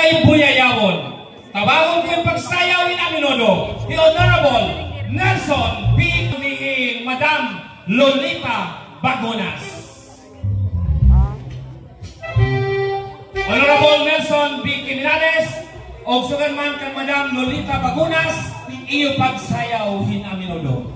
ay buyayawon. Tawagon ko yung pagsayawin ang minudo, the Honorable Nelson B. Madam Lolita Bagunas. Honorable Nelson B. Quiminales, o sugan man kang Madam Lolita Bagunas, iyo pagsayawin ang minudo.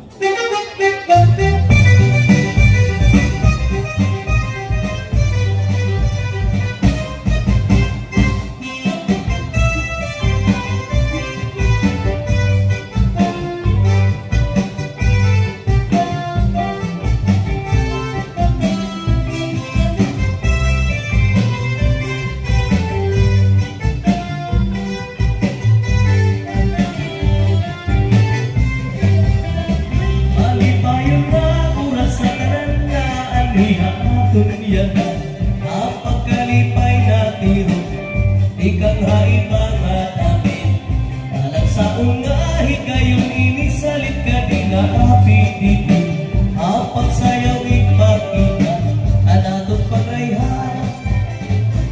Apagkalipay natiro, ikang hain mga amin. Alam sa ungahi kayong inisalit ka din na apitid. Apagsayaw ipakita, anatong pagayhan.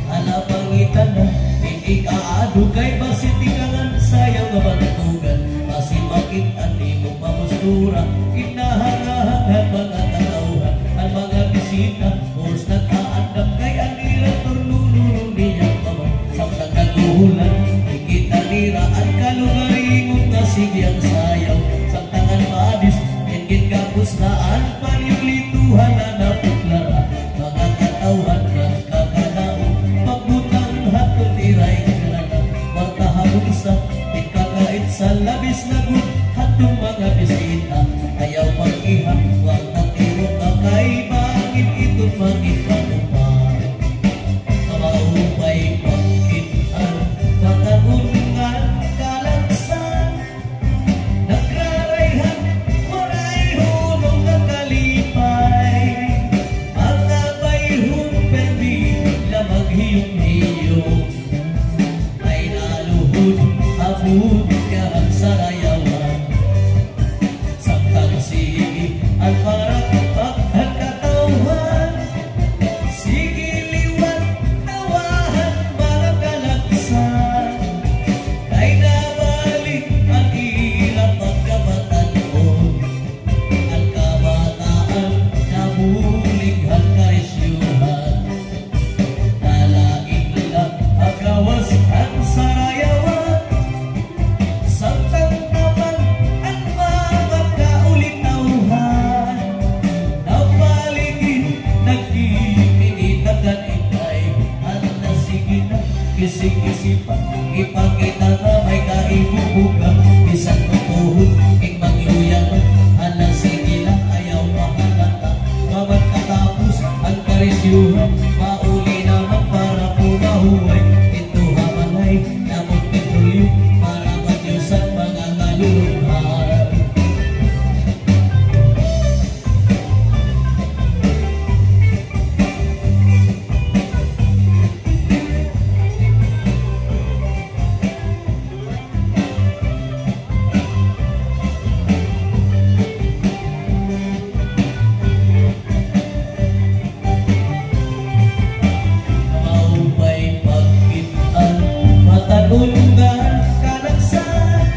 Alapangitan na, iikaado kay basitikangan sayaw nga bantugan. Masimakit ang imong pamustura, kinahangahanghan mga tauhan. Ang mga bisita, oras nag-aandap kay anira tornulunong niyang mama. Samtang naguhulan, ikita niraan kalugaringong nga sigyang sayaw. Samtang ang madis, ingin kapuslaan, panyulituhan na napuklara. Mga katauhan ng kakanaon, pagbutang hatod iray kalana. Martahabong isa, ikakait sa labis na gut, hatong mga bisita. Ayaw pag-iha, wag natiro ka kay bangin ito't magipatupad. Kamaupay pag-itan, matagungan kalagsan. Nagrarayhan, waray hulong nakalipay. Mga bayhong perdi, lamag hiyong-hiyong. Ay naluhod, abud ka ang sarayawan. Samtang sige ang parang pagkatauhan. Sige liwan, tawahan mga kalagsan. Kay nabalik ang ilang pagkabatan ko. Ang kabataan nabulighan kaisyuhan. Nalaing lang agawas ang sarayawan. Samtang naman ang mga kaulitauhan. Napaligid, nagkipinitagan ikay. At nasigid na kisik-kisipan, ipakita na may kaibubugan. Bisan tutuhod, ikmagluyan. At nasigid na ayaw mahalata. Mabat katapos ang karisyuhan. Mauli naman para pumahuway. Ito hamanay, namot petrolyo para madyusan mga naluluhan. Maupay pagkitaan, matanungan kalagsan.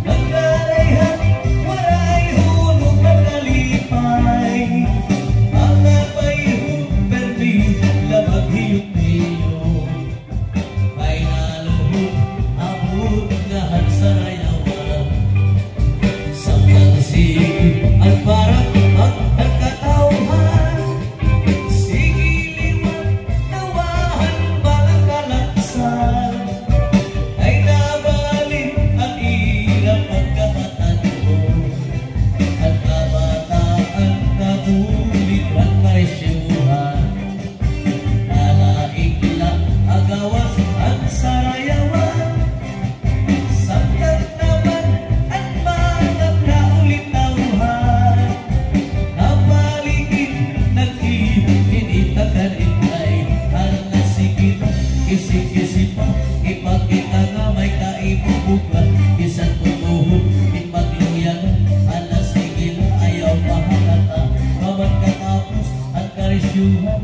Nagrarayhan, waray hulog nakalipay. Mga bayhong perdi, lamag hiyong-hiyong. Ay naluhod, abot ngahan sa rayawan. Samtang sige ang parang pagkatauhan. Sige liwan, tawahan mga kalagsan. Ay nabalik ang ilang pagkabatan ko. Ang kabataan nabulighan kaisyuhan. Nalaing lang agawas ang sarayawan. Samtang naman ang mga kaulitauhan. Napaligid, nagkipinitagan ikay. Ang nasigid, kisik-kisipan, ipakita nga may kaibubugan. Bisan tutuhod, ipagluyan. Ang nasigid, ayaw mahalata. Mabat katapos ang karisyuhan.